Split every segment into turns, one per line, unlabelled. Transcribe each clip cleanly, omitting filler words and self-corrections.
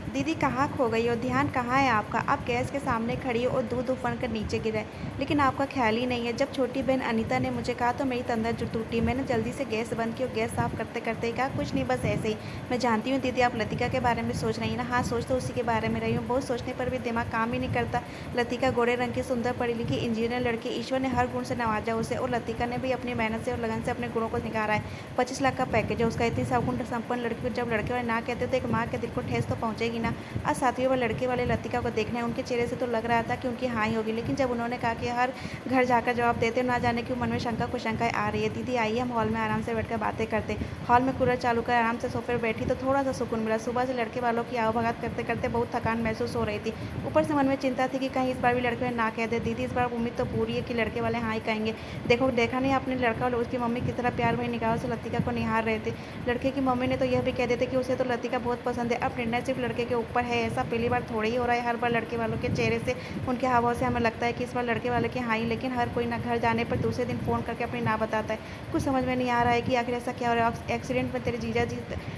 दीदी कहाँ खो गई हो? ध्यान कहाँ है आपका? आप गैस के सामने खड़ी हो और दूध उफन कर नीचे गिरा है, लेकिन आपका ख्याल ही नहीं है। जब छोटी बहन अनीता ने मुझे कहा तो मेरी तंद्रा जो टूटी। मैंने जल्दी से गैस बंद की और गैस साफ करते करते ही कहा, कुछ नहीं, बस ऐसे ही। मैं जानती हूँ दीदी आप लतिका के बारे में सोच रही हैं ना। हाँ, सोच तो उसी के बारे में रही हूँ। बहुत सोचने पर भी दिमाग काम ही नहीं करता। लतिका गोरे रंग की सुंदर पढ़ी लिखी इंजीनियर लड़की, ईश्वर ने हर गुण से नवाजा उसे, और लतिका ने भी अपनी मेहनत से और लगन से अपने गुणों को निखारा है। 25 लाख का पैकेज है उसका। इतनी सगुण संपन्न लड़की को जब लड़के वाले ना कहते तो एक माँ के दिल को ठेस तो पहुंचेगी ना। आज सातवीं बार लड़के वाले लतिका को देखने उनके चेहरे से तो लग रहा था कि उनकी हाँ ही होगी, लेकिन जब उन्होंने कहा कि हर घर जाकर जवाब देते, ना जाने क्यों मन में शंका कुशंकाएं आ रही है। दीदी आइए हम हॉल में आराम से बैठकर बातें करते। हॉल में कूलर चालू कर आराम से सोफे पर बैठी तो थोड़ा सा सुकून मिला। सुबह से लड़के वालों की आवभगत करते करते बहुत थकान महसूस हो रही थी। ऊपर से मन में चिंता थी कि कहीं इस बार भी लड़के वाले ना कह दे। दीदी इस बार उम्मीद तो पूरी है कि लड़के वाले हाँ ही कहेंगे। देखो देखा नहीं आपने, लड़का और उसकी मम्मी किस तरह प्यार भरी निगाहों से लतिका को निहार रहे थे। लड़के की मम्मी ने तो यह भी कह देते कि उसे तो लतिका बहुत पसंद है। अब निर्णय सिर्फ लड़के के ऊपर है। ऐसा पहली बार थोड़ी ही हो रहा है। हर बार लड़के वालों के चेहरे से, उनके हाव भाव से हमें लगता है कि इस बार लड़के वाले के हाँ ही, लेकिन हर कोई ना घर जाने पर दूसरे दिन फ़ोन करके अपनी ना बताता है। कुछ समझ में नहीं आ रहा है कि आखिर ऐसा क्या हो रहा है। एक्सीडेंट में तेरे जीजा जी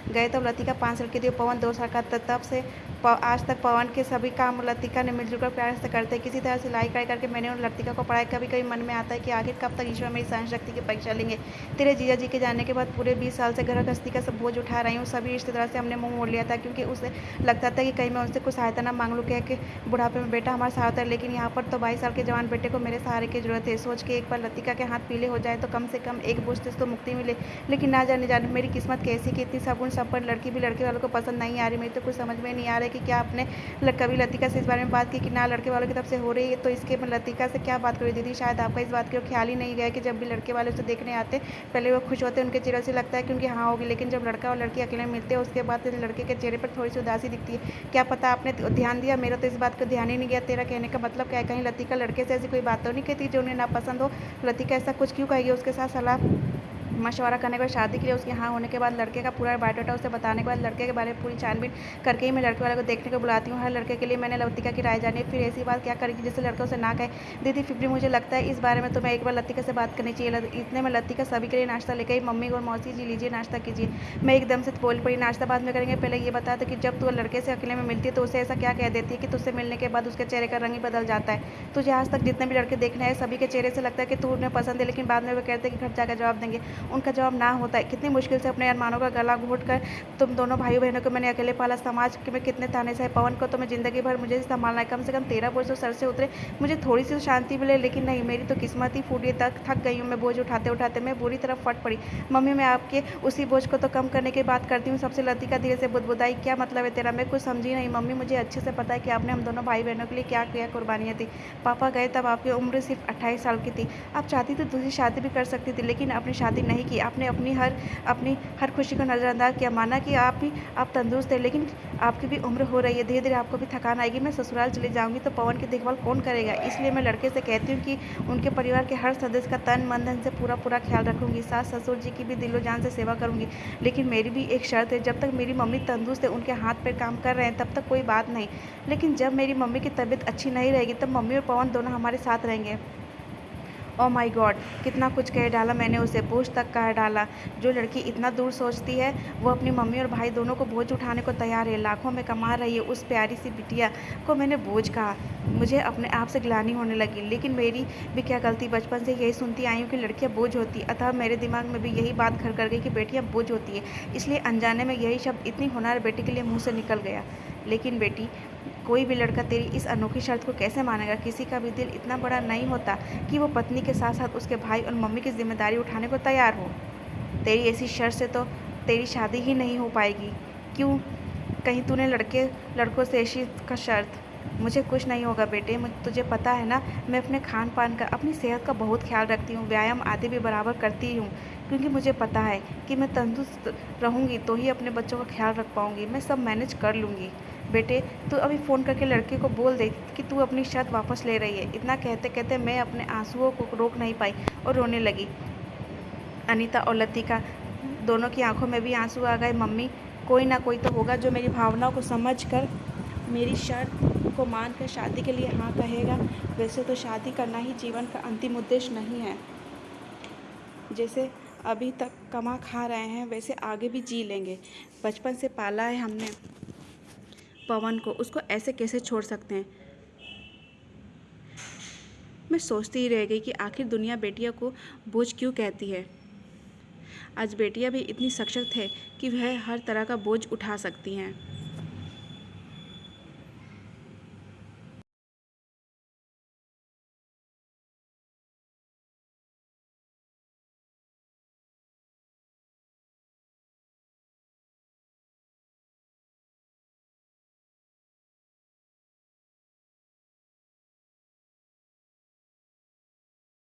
गए तब लतिका 5 साल की थी, पवन 2 साल का था। तब से आज तक पवन के सभी काम लतिका ने मिलजुल कर प्यार से करते। किसी तरह सिलाई कढ़ाई करके मैंने उन लतिका को पढ़ाया। कभी कभी मन में आता है कि आखिर कब तक ईश्वर मेरी सहन शक्ति की परीक्षा लेंगे। तेरे जीजा जी के जाने के बाद पूरे 20 साल से घर गृहस्थी का सब बोझ उठा रही हूँ। सभी रिश्तेदार से हमने मुंह मोड़ लिया था, क्योंकि उसे लगता था कि कहीं मैं उनसे कुछ सहायता ना मांग लूँ, कह के बुढ़ापे में बेटा हमारा सहारा है। लेकिन यहाँ पर तो 22 साल के जवान बेटे को मेरे सहारे की जरूरत है। सोच के एक बार लतिका के हाथ पीले हो जाए तो कम से कम एक बोझ से तो मुक्ति मिले। लेकिन ना जाने मेरी किस्मत कैसी कि इतनी सगुण संपन्न लड़की भी लड़के वालों को पसंद नहीं आ रही। मेरी तो कुछ समझ में नहीं आ रहा है कि क्या आपने कभी लतिका से इस बारे में बात की कि ना लड़के वालों की तरफ से हो रही है, तो इसके मैं लतिका से क्या बात करूँ। दीदी शायद आपका इस बात का ख्याल ही नहीं गया कि जब भी लड़के वाले उसे देखने आते पहले वो खुश होते, उनके चेहरे से लगता है कि उनकी हाँ होगी, लेकिन जब लड़का और लड़की अकेले मिलते हैं उसके बाद लड़के के चेहरे पर थोड़ी सी उदासी दिखती है। क्या पता आपने ध्यान दिया, मेरा तो इस बात को ध्यान ही नहीं गया। तेरा कहने का मतलब क्या है? कहीं लतिका लड़के से ऐसी कोई बात तो नहीं कहती जो उन्हें नापसंद हो? लतिका ऐसा कुछ क्यों कहेगी? उसके साथ सलाह मशवरा करने के बाद, शादी के लिए उसके हाँ होने के बाद, लड़के का पूरा बायोडाटा उसे बताने के बाद, लड़के के बारे में पूरी छानबीन करके ही मैं लड़के वाले को देखने को बुलाती हूँ। हर लड़के के लिए मैंने लतिका की राय जानी है। फिर ऐसी बात क्या करेगी जिससे लड़का उसे ना कहे? दीदी फिर भी मुझे लगता है इस बारे में तो मैं एक बार लतिका से बात करनी चाहिए। इतने में लतिका सभी के लिए नाश्ता लेकर आई। मम्मी और मौसी जी लीजिए नाश्ता कीजिए। मैं एकदम से बोल पड़ी, नाश्ता बाद में करेंगे, पहले ये बता दो कि जब तू लड़के से अकेले में मिलती है तो उसे ऐसा क्या कह देती है कि तुझसे मिलने के बाद उसके चेहरे का रंग ही बदल जाता है। तुझे आज तक जितने भी लड़के देखने आए सभी के चेहरे से लगता है कि तू उन्हें पसंद है, लेकिन बाद में वो कहते हैं कि घर जाकर जवाब देंगे। उनका जवाब ना होता है। कितनी मुश्किल से अपने अरमानों का गला घोट कर तुम दोनों भाई बहनों को मैंने अकेले पाला। समाज के में कितने ताने सहे। पवन को तो मैं जिंदगी भर मुझे संभालना है। कम से कम 13 बोझ तो सर से उतरे, मुझे थोड़ी सी शांति मिले। लेकिन नहीं, मेरी तो किस्मत ही फूटी। तक थक गई हूँ मैं बोझ उठाते उठाते। मैं बुरी तरह फट पड़ी। मम्मी मैं आपके उसी बोझ को तो कम करने की बात करती हूँ। सबसे लतिका धीरे से बुदबुदाई, क्या मतलब है तेरा? मैं कुछ समझी नहीं। मम्मी मुझे अच्छे से पता है कि आपने हम दोनों भाई बहनों के लिए क्या क्या कुर्बानियाँ दी। पापा गए तब आपकी उम्र सिर्फ 28 साल की थी। आप चाहती तो दूसरी शादी भी कर सकती थी, लेकिन आपने शादी नहीं की। आपने अपनी हर खुशी को नज़रअंदाज किया। माना कि आप तंदुरुस्त थे, लेकिन आपकी भी उम्र हो रही है। धीरे धीरे आपको भी थकान आएगी। मैं ससुराल चली जाऊंगी तो पवन की देखभाल कौन करेगा? इसलिए मैं लड़के से कहती हूँ कि उनके परिवार के हर सदस्य का तन मन धन से पूरा पूरा ख्याल रखूंगी। सास ससुर जी की भी दिलो जान से सेवा करूंगी। लेकिन मेरी भी एक शर्त है, जब तक मेरी मम्मी तंदुरुस्त है, उनके हाथ पैर काम कर रहे हैं, तब तक कोई बात नहीं। लेकिन जब मेरी मम्मी की तबीयत अच्छी नहीं रहेगी तब मम्मी और पवन दोनों हमारे साथ रहेंगे। Oh my God! कितना कुछ कह डाला मैंने उसे, बोझ तक कह डाला। जो लड़की इतना दूर सोचती है वो अपनी मम्मी और भाई दोनों को बोझ उठाने को तैयार है। लाखों में कमा रही है, उस प्यारी सी बिटिया को मैंने बोझ कहा। मुझे अपने आप से ग्लानि होने लगी। लेकिन मेरी भी क्या गलती? बचपन से यही सुनती आई हूँ कि लड़कियाँ बोझ होती, अतः मेरे दिमाग में भी यही बात घर कर गई कि बेटियाँ बोझ होती है। इसलिए अनजाने में यही शब्द इतनी होनहार बेटी के लिए मुँह से निकल गया। लेकिन बेटी, कोई भी लड़का तेरी इस अनोखी शर्त को कैसे मानेगा? किसी का भी दिल इतना बड़ा नहीं होता कि वो पत्नी के साथ साथ उसके भाई और मम्मी की जिम्मेदारी उठाने को तैयार हो। तेरी ऐसी शर्त से तो तेरी शादी ही नहीं हो पाएगी। क्यों? कहीं तूने लड़कों से ऐसी का शर्त? मुझे कुछ नहीं होगा बेटे। तुझे पता है ना, मैं अपने खान पान का, अपनी सेहत का बहुत ख्याल रखती हूँ। व्यायाम आदि भी बराबर करती हूँ, क्योंकि मुझे पता है कि मैं तंदुरुस्त रहूँगी तो ही अपने बच्चों का ख्याल रख पाऊँगी। मैं सब मैनेज कर लूँगी। बेटे, तू अभी फ़ोन करके लड़के को बोल दे कि तू अपनी शर्त वापस ले रही है। इतना कहते कहते मैं अपने आंसुओं को रोक नहीं पाई और रोने लगी। अनीता और लतिका दोनों की आंखों में भी आंसू आ गए। मम्मी, कोई ना कोई तो होगा जो मेरी भावनाओं को समझ कर मेरी शर्त को मान कर शादी के लिए हाँ कहेगा। वैसे तो शादी करना ही जीवन का अंतिम उद्देश्य नहीं है। जैसे अभी तक कमा खा रहे हैं वैसे आगे भी जी लेंगे। बचपन से पाला है हमने, पवन को, उसको ऐसे कैसे छोड़ सकते हैं। मैं सोचती ही रह गई कि आखिर दुनिया बेटियों को बोझ क्यों कहती है। आज बेटियां भी इतनी सशक्त है कि वह हर तरह का बोझ उठा सकती हैं।